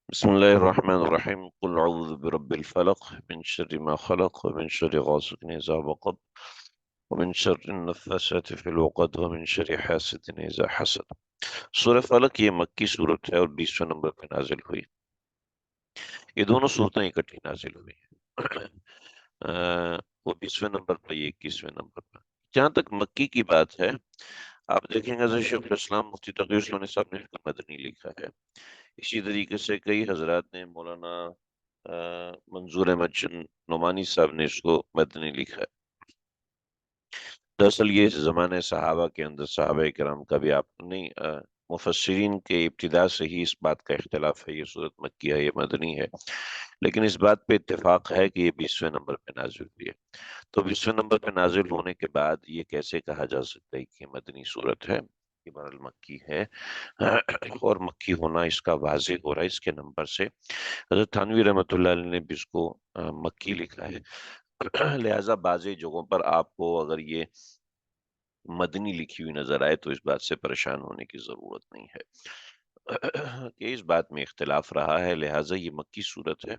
بسم الله الرحمن الرحيم قل أعوذ برب الفلق من شر ما خلق ومن شر غاسق إذا وقب ومن شر النفاثات في العقد ومن شر حاسد إذا حسد۔ سورہ فلق یہ مکی صورت ہے اور 20ویں نمبر پہ نازل ہوئی۔ یہ دونوں صورتیں اکٹھی نازل ہوئی ہیں۔ وہ 20ویں نمبر پر، یہ 21ویں نمبر پر۔ جہاں تک مکی کی بات ہے، آپ دیکھیں گے حضرت شیخ الاسلام مفتی تقی الرحمن صاحب نے اس کو مدنی لکھا ہے۔ اسی طریقے سے کئی حضرات نے، مولانا منظور احمد نعمانی صاحب نے اس کو مدنی لکھا ہے۔ دراصل یہ زمانے صحابہ کے اندر، صحابہ کرام کا بھی آپ نہیں، مفسرین کے ابتدا سے ہی اس بات کا اختلاف ہے یہ صورت مکی ہے، یہ مدنی ہے، لیکن اس بات پہ اتفاق ہے کہ یہ 20ویں نمبر پہ نازل ہوئی ہے۔ تو 20ویں نمبر پہ نازل ہونے کے بعد یہ کیسے کہا جا سکتا ہے کہ یہ مدنی صورت ہے؟ یہ بہرحال مکی ہے، اور مکی ہونا اس کا واضح ہو رہا ہے اس کے نمبر سے۔ حضرت تھانوی رحمۃ اللہ علیہ نے بھی اس کو مکی لکھا ہے، لہٰذا بعض جگہوں پر آپ کو اگر یہ مدنی لکھی ہوئی نظر آئے تو اس بات سے پریشان ہونے کی ضرورت نہیں ہے کہ اس بات میں اختلاف رہا ہے، لہٰذا یہ مکی صورت ہے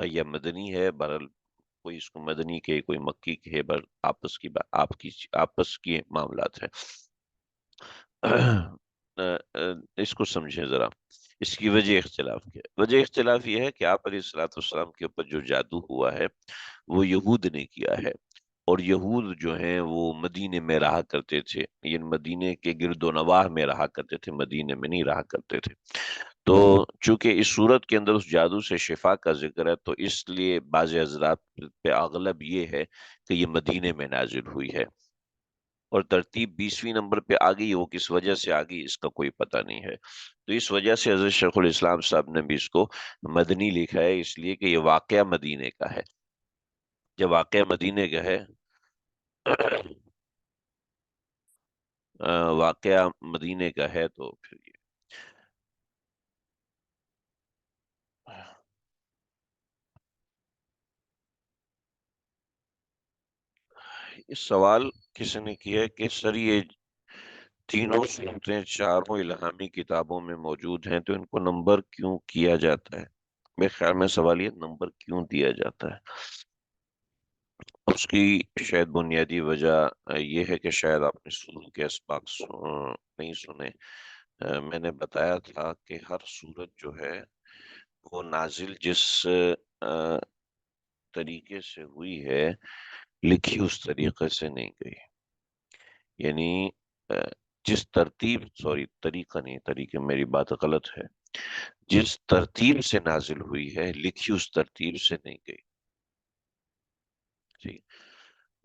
یا مدنی ہے۔ بہرحال کوئی اس کو مدنی کے، کوئی مکی کے، بس آپس کی معاملات ہیں۔ اس کو سمجھیں ذرا، اس کی وجہ اختلاف کیا ہے؟ وجہ اختلاف یہ ہے کہ آپ علیہ الصلوۃ والسلام کے اوپر جو جادو ہوا ہے وہ یہود نے کیا ہے، اور یہود جو ہیں وہ مدینے میں رہا کرتے تھے، یعنی مدینے کے گرد و نواح میں رہا کرتے تھے، مدینے میں نہیں رہا کرتے تھے۔ تو چونکہ اس صورت کے اندر اس جادو سے شفا کا ذکر ہے، تو اس لیے بعض حضرات پہ اغلب یہ ہے کہ یہ مدینے میں نازل ہوئی ہے، اور ترتیب 20ویں نمبر پہ آ گئی، وہ کس وجہ سے آ گئی اس کا کوئی پتہ نہیں ہے۔ تو اس وجہ سے حضرت شیخ الاسلام صاحب نے بھی اس کو مدنی لکھا ہے، اس لیے کہ یہ واقعہ مدینے کا ہے۔ جب واقعہ مدینے کا ہے، واقعہ مدینے کا ہے تو پھر یہ سوال کسی نے کیا ہے کہ سر یہ تینوں صورتیں چاروں الہامی کتابوں میں موجود ہیں تو ان کو نمبر کیوں کیا جاتا ہے؟ میرے خیال میں سوال یہ نمبر کیوں دیا جاتا ہے، اس کی شاید بنیادی وجہ یہ ہے کہ شاید آپ نے شروع کے اسباق نہیں سنے۔ میں نے بتایا تھا کہ ہر صورت جو ہے وہ نازل جس طریقے سے ہوئی ہے، لکھی اس طریقے سے نہیں گئی، یعنی جس ترتیب، سوری طریقہ نہیں، طریقے میری بات غلط ہے، جس ترتیب سے نازل ہوئی ہے لکھی اس ترتیب سے نہیں گئی۔ جی،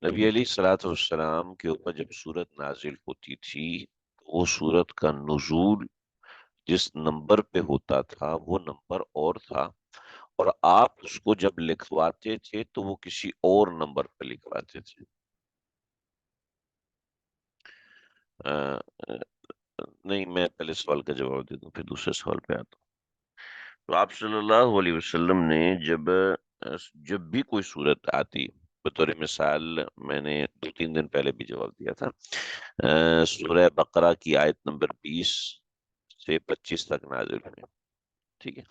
نبی علیہ الصلوۃ والسلام کے اوپر جب صورت نازل ہوتی تھی تو وہ صورت کا نزول جس نمبر پہ ہوتا تھا وہ نمبر اور تھا، اور آپ اس کو جب لکھواتے تھے تو وہ کسی اور نمبر پہ لکھواتے تھے۔ آ، آ، نہیں، میں پہلے سوال کا جواب دے دوں پھر دوسرے سوال پہ آتا ہوں۔ تو آپ صلی اللہ علیہ وسلم نے جب بھی کوئی صورت آتی، بطور مثال میں نے 2-3 دن پہلے بھی جواب دیا تھا، سورہ بقرہ کی آیت نمبر 20 سے 25 تک نازل ہوئی، ٹھیک ہے؟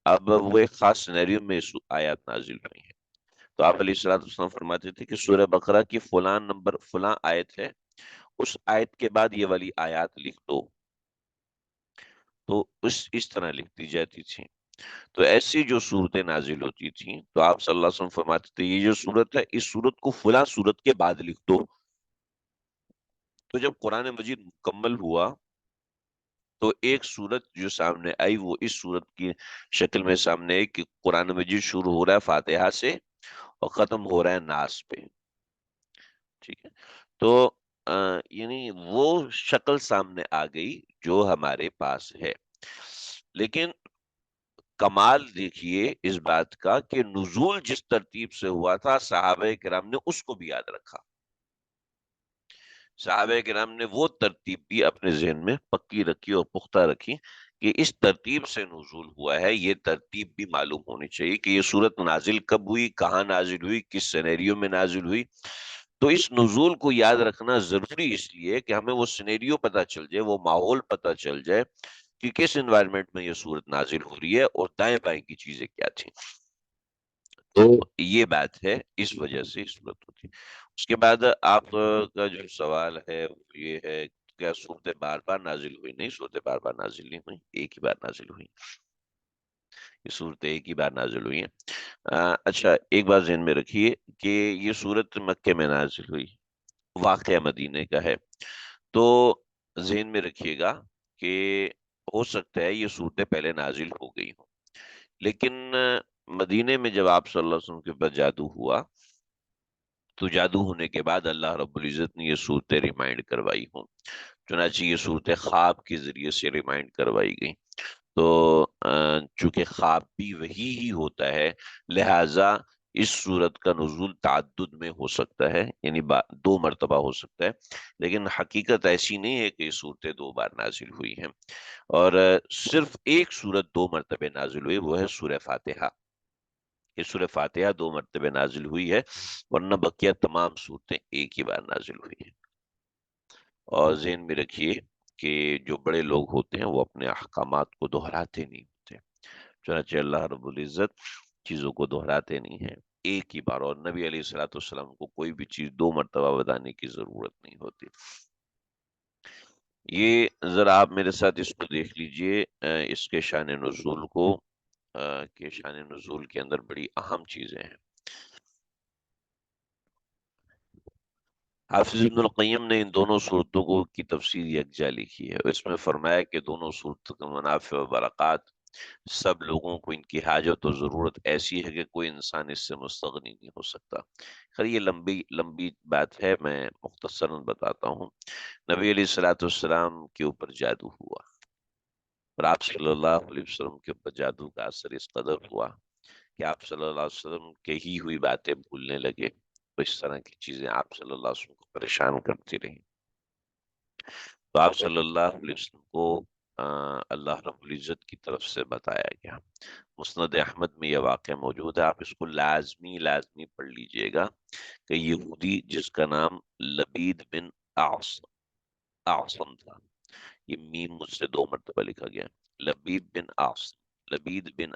اب وہ ایک خاص سینیریو میں آیات نازل ہوئی ہیں، تو آپ علیہ الصلوۃ والسلام فرماتے تھے کہ سورہ بقرہ کی فلاں نمبر فلاں آیت ہے، اس آیت کے بعد یہ والی آیات لکھ دو، تو اس طرح لکھتی جاتی تھی۔ تو ایسی جو صورتیں نازل ہوتی تھیں تو آپ صلی اللہ علیہ وسلم فرماتے تھے یہ جو صورت ہے اس صورت کو فلاں صورت کے بعد لکھ دو۔ تو جب قرآن مجید مکمل ہوا تو ایک صورت جو سامنے آئی وہ اس صورت کی شکل میں سامنے آئی کہ قرآن مجید شروع ہو رہا ہے فاتحہ سے اور ختم ہو رہا ہے ناس پہ، ٹھیک ہے؟ تو یعنی وہ شکل سامنے آ گئی جو ہمارے پاس ہے، لیکن کمال دیکھیے اس بات کا کہ نزول جس ترتیب سے ہوا تھا صحابہ کرام نے اس کو بھی یاد رکھا، صحابہ کرام نے وہ ترتیب بھی اپنے ذہن میں پکی رکھی اور پختہ رکھی کہ اس ترتیب سے نزول ہوا ہے، یہ ترتیب بھی معلوم ہونی چاہیے کہ یہ صورت نازل کب ہوئی، کہاں نازل ہوئی، کس سینیریو میں نازل ہوئی۔ تو اس نزول کو یاد رکھنا ضروری اس لیے کہ ہمیں وہ سینیریو پتہ چل جائے، وہ ماحول پتہ چل جائے کہ کس انوائرمنٹ میں یہ صورت نازل ہو رہی ہے اور دائیں بائیں کی چیزیں کیا تھیں. تو یہ بات ہے، اس وجہ سے صورت ہوتی ہے. اس کے بعد آپ کا جو سوال ہے وہ یہ ہے کیا صورتیں بار بار نازل ہوئی؟ نہیں، صورتیں بار بار نازل نہیں ہوئی، ایک ہی بار نازل ہوئی. یہ صورتیں ایک ہی بار نازل ہوئی ہیں. اچھا، ایک بات ذہن میں رکھیے کہ یہ صورت مکے میں نازل ہوئی، واقعہ مدینے کا ہے. تو ذہن میں رکھیے گا کہ ہو سکتا ہے یہ صورتیں پہلے نازل ہو گئی ہوں، لیکن مدینے میں جب آپ صلی اللہ علیہ وسلم کے اوپر جادو ہوا تو جادو ہونے کے بعد اللہ رب العزت نے یہ صورتیں ریمائنڈ کروائی ہوں. چنانچہ یہ صورتیں خواب کے ذریعے سے ریمائنڈ کروائی گئی. تو چونکہ خواب بھی وہی ہی ہوتا ہے، لہذا اس صورت کا نزول تعدد میں ہو سکتا ہے، یعنی دو مرتبہ ہو سکتا ہے. لیکن حقیقت ایسی نہیں ہے کہ یہ صورتیں دو بار نازل ہوئی ہیں. اور صرف ایک صورت دو مرتبہ نازل ہوئی، وہ ہے سورہ فاتحہ. یہ سورہ فاتحہ دو مرتبہ نازل ہوئی ہے، ورنہ بقیہ تمام صورتیں ایک ہی بار نازل ہوئی ہیں. اور ذہن میں رکھیے کہ جو بڑے لوگ ہوتے ہیں وہ اپنے احکامات کو دہراتے نہیں ہوتے. چنانچہ اللہ رب العزت چیزوں کو دہراتے نہیں ہیں، ایک ہی بار. اور نبی علیہ الصلوۃ والسلام کو کوئی بھی چیز دو مرتبہ بتانے کی ضرورت نہیں ہوتی. یہ ذرا آپ میرے ساتھ اس کو دیکھ لیجئے، اس کے شان نزول کو، کہ شان نزول کے اندر بڑی اہم چیزیں ہیں. حافظ ابن القیم نے ان دونوں صورتوں کو کی تفسیر یکجا لکھی ہے. اس میں فرمایا کہ دونوں صورتوں کے منافع و برکات سب لوگوں کو ان کی حاجت و ضرورت ایسی ہے کہ کوئی انسان اس سے مستغنی نہیں ہو سکتا. خیر یہ لمبی لمبی بات ہے، میں مختصراً بتاتا ہوں. نبی علیہ الصلوۃ والسلام کے اوپر جادو ہوا، اور آپ صلی اللہ علیہ وسلم کے اوپر جادو کا اثر اس قدر ہوا کہ آپ صلی اللہ علیہ وسلم کہی ہوئی باتیں بھولنے لگے. تو اس طرح کی چیزیں آپ صلی اللہ علیہ وسلم کو پریشان کرتی رہیں. تو آپ صلی اللہ علیہ وسلم کو اللہ رب العزت کی طرف سے بتایا گیا. مسند احمد میں یہ واقعہ موجود ہے، آپ اس کو لازمی لازمی پڑھ لیجئے گا کہ یہودی جس کا نام لبید بن اعصم تھا، یہ میم مجھ سے دو مرتبہ لکھا گیا، لبید بن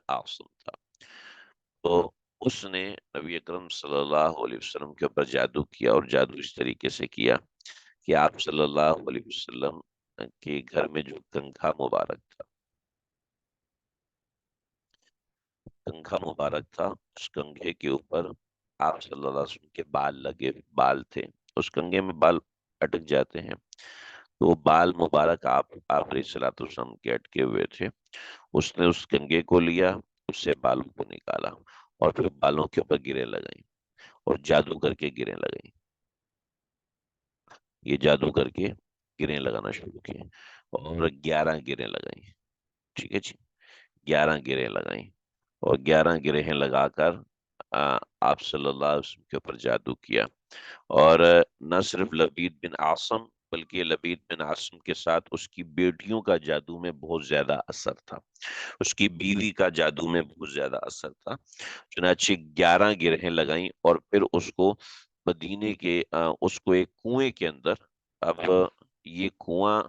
اعصم تھا. تو اس نے نبی اکرم صلی اللہ علیہ وسلم کے اوپر جادو کیا، اور جادو اس طریقے سے کیا کہ آپ صلی اللہ علیہ وسلم کے گھر میں جو کنگھا مبارک تھا، اس کنگھے کے اوپر آپ صلی اللہ علیہ وسلم کے بال تھے. اس کنگھے میں بال اٹک جاتے ہیں، تو وہ بال مبارک آپ علیہ الصلوۃ والسلام کے اٹکے ہوئے تھے. اس نے اس کنگھے کو لیا، اس سے بالوں کو نکالا، اور پھر بالوں کے اوپر گریں لگائیں، اور جادو کر کے گریں لگائیں. یہ جادو کر کے گریں لگانا شروع کیے، اور 11 گریں لگائیں. ٹھیک ہے جی، 11 گریں لگائیں، اور 11 گرہیں لگا کر آپ صلی اللہ علیہ وسلم کے اوپر جادو کیا. اور نہ صرف لبید بن عاصم بلکہ لبید بن عاصم کے ساتھ اس کی بیٹیوں کا جادو میں بہت زیادہ اثر تھا، اس کی بیوی کا جادو میں بہت زیادہ اثر تھا. چنانچہ 11 گرہیں لگائیں، اور پھر اس کو مدینے کے اس کو ایک کنویں کے اندر. اب یہ کنواں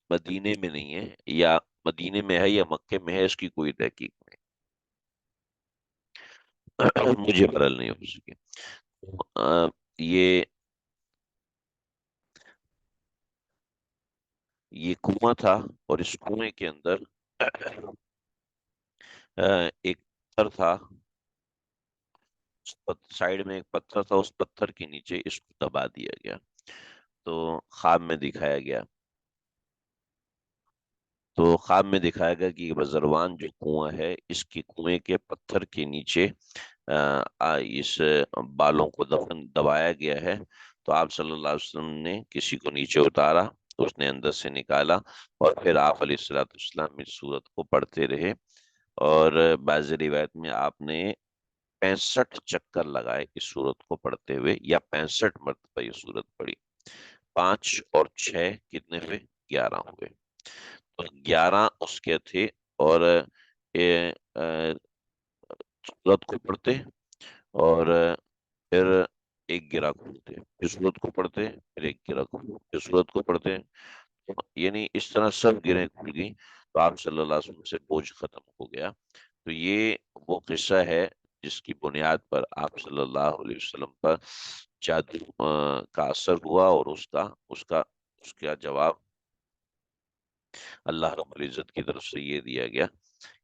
مدینے میں نہیں ہے، یا مدینے میں ہے یا مکے میں ہے، اس کی کوئی تحقیق نہیں مجھے برل نہیں ہو سکی. یہ یہ کنواں تھا، اور اس کنویں کے اندر ایک پتھر تھا. سائڈ میں ایک پتھر تھا، اس پتھر کے نیچے اس کو دبا دیا گیا. تو خواب میں دکھایا گیا کہ یہ بزروان جو کنواں ہے، اس کے کنویں کے پتھر کے نیچے اس بالوں کو دبایا گیا ہے. تو آپ صلی اللہ علیہ وسلم نے کسی کو نیچے اتارا، اس نے اندر سے نکالا، اور پھر آپ علیہ الصلوۃ والسلام اس صورت کو پڑھتے رہے. اور بعض روایت میں آپ نے 65 چکر لگائے اس صورت کو پڑھتے ہوئے، یا 65 مرتبہ یہ صورت پڑھی. 5 اور 6 کتنے ہوئے؟ 11 ہوئے. تو 11 اس کے تھے، اور یہ سورت کو پڑھتے، اور پھر ایک گرہ کھولتے، پھر سورت کو پڑھتے، پھر ایک گرہ کھولتے، پھر سورت کو پڑھتے، یعنی اس طرح سب گرہیں کھل گئی تو آپ صلی اللہ علیہ وسلم سے بوجھ ختم ہو گیا. تو یہ وہ قصہ ہے جس کی بنیاد پر آپ صلی اللہ علیہ وسلم پر جادو کا اثر ہوا، اور اس کا جواب اللہ رب العزت کی طرف سے یہ دیا گیا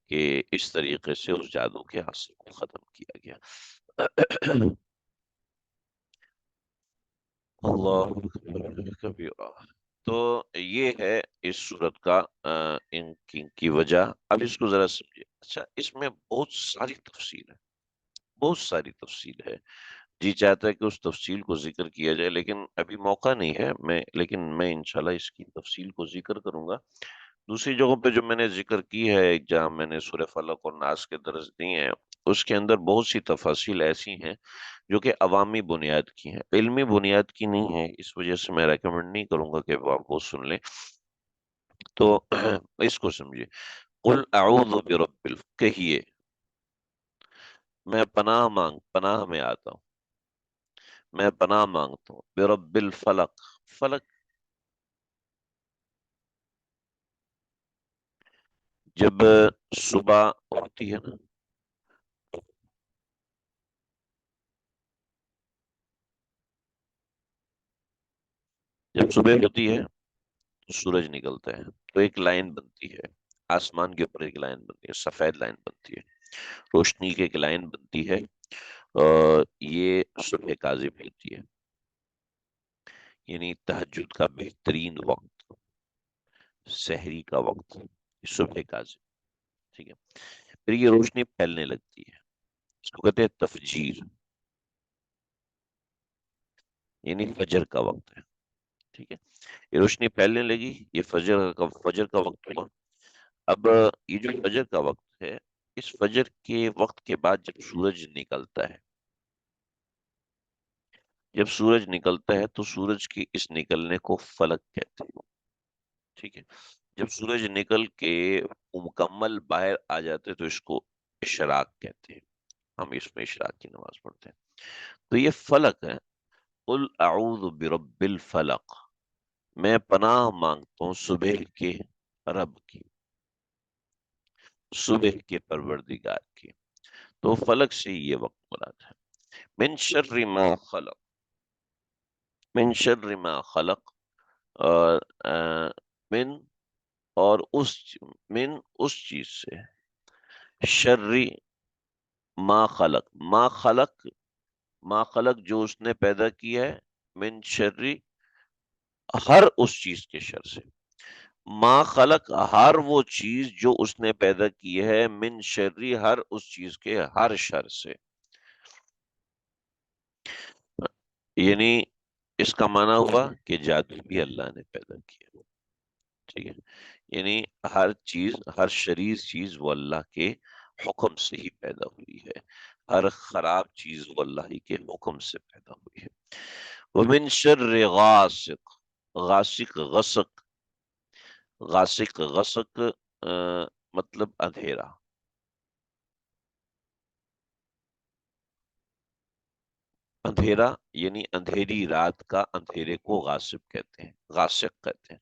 کہ اس طریقے سے اس جادو کے اثر کو ختم کیا گیا. اللہ کبیرہ. تو یہ ہے اس صورت کا ان کی وجہ. اب اس کو ذرا سمجھیے. اچھا، اس میں بہت ساری تفصیل ہے، بہت ساری تفصیل ہے. جی چاہتا ہے کہ اس تفصیل کو ذکر کیا جائے، لیکن ابھی موقع نہیں ہے. لیکن میں انشاءاللہ اس کی تفصیل کو ذکر کروں گا. دوسری جگہوں پہ جو میں نے ذکر کی ہے، ایک جہاں میں نے سورہ فلق اور ناس کے درس دی ہیں، اس کے اندر بہت سی تفاصیل ایسی ہیں جو کہ عوامی بنیاد کی ہیں، علمی بنیاد کی نہیں ہے. اس وجہ سے میں ریکمینڈ نہیں کروں گا کہ آپ وہ سن لیں. تو اس کو سمجھے. قل اعوذ برب کہیے میں پناہ میں آتا ہوں، میں پناہ مانگتا ہوں برب الفلق. فلق جب صبح ہوتی ہے نا، جب صبح ہوتی ہے تو سورج نکلتا ہے، تو ایک لائن بنتی ہے آسمان کے اوپر، ایک لائن بنتی ہے، سفید لائن بنتی ہے، روشنی کی ایک لائن بنتی ہے. اور یہ صبح کاذب ہوتی ہے، یعنی تہجد کا بہترین وقت، سحری کا وقت، صبح کاذب. ٹھیک ہے. پھر یہ روشنی پھیلنے لگتی ہے، اس کو کہتے ہیں تفجیر، یعنی فجر کا وقت ہے. ٹھیک ہے. یہ روشنی پھیلنے لگی، یہ فجر کا وقت ہوا. اب یہ جو فجر کا وقت ہے، اس فجر کے وقت کے بعد جب سورج نکلتا ہے، جب سورج نکلتا ہے تو سورج کی اس نکلنے کو فلک کہتے ہیں. ٹھیک ہے. جب سورج نکل کے مکمل باہر آ جاتے تو اس کو اشراق کہتے ہیں. ہم اس میں اشراق کی نماز پڑھتے ہیں. تو یہ فلک ہے. قل اعوذ برب الفلق، میں پناہ مانگتا ہوں صبح کے رب کی، صبح کے پروردگار کی. تو فلک سے یہ وقت مراد ہے. من شر ما خلق، من شر ما خلق. اور من اور من اس چیز سے، شر ما خلق، ما خلق جو اس نے پیدا کیا ہے، من شر ہر اس چیز کے شر سے. ما خلق ہر وہ چیز جو اس نے پیدا کی ہے، من شر ہر اس چیز کے ہر شر سے. یعنی اس کا معنی ہوا کہ جادو بھی اللہ نے پیدا کیا. ٹھیک ہے. یعنی ہر چیز، ہر شریر چیز وہ اللہ کے حکم سے ہی پیدا ہوئی ہے. ہر خراب چیز وہ اللہ ہی کے حکم سے پیدا ہوئی ہے. ومن شر غاسق، غاسق غسق، غاسق غسق مطلب اندھیرا. اندھیرا یعنی اندھیری رات کا اندھیرے کو غاسب کہتے ہیں، غاسق کہتے ہیں.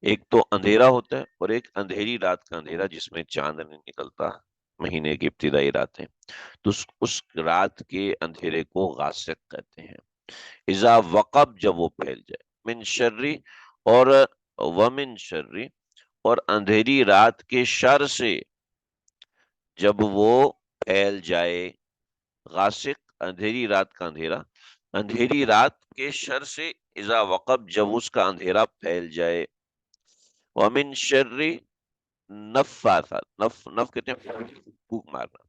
ایک تو اندھیرا ہوتا ہے، اور ایک اندھیری رات کا اندھیرا جس میں چاند نہیں نکلتا، مہینے کی ابتدائی راتیں. تو اس رات کے اندھیرے کو غاسق کہتے ہیں. اذا وقب جب وہ پھیل جائے، من شرری اور ومن شرری اور اندھیری رات کے شر سے جب وہ پھیل جائے. غاسق اندھیری رات کا اندھیرا، اندھیری رات کے شر سے اذا وقب جب اس کا اندھیرا پھیل جائے. ومن شر نفاثات، نف کہتے ہیں پھونک مارنا،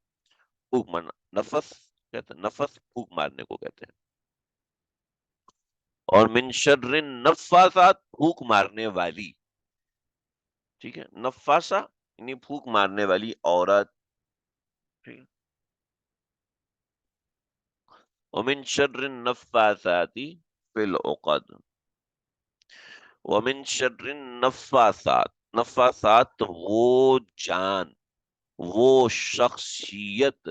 پھونک مارنا. نفس کہتے ہیں، نفس پھونک مارنے کو کہتے ہیں. اور من شر نفاثات پھونک مارنے والی. ٹھیک ہے. نفاسا یعنی پھونک مارنے والی عورت. ٹھیک ہے. ومن شر النفاثات فی العقد، ومن شر النفاثات، نفاثات وہ جان، وہ شخصیت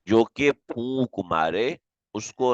جو کہ پھونک مارے، اس کو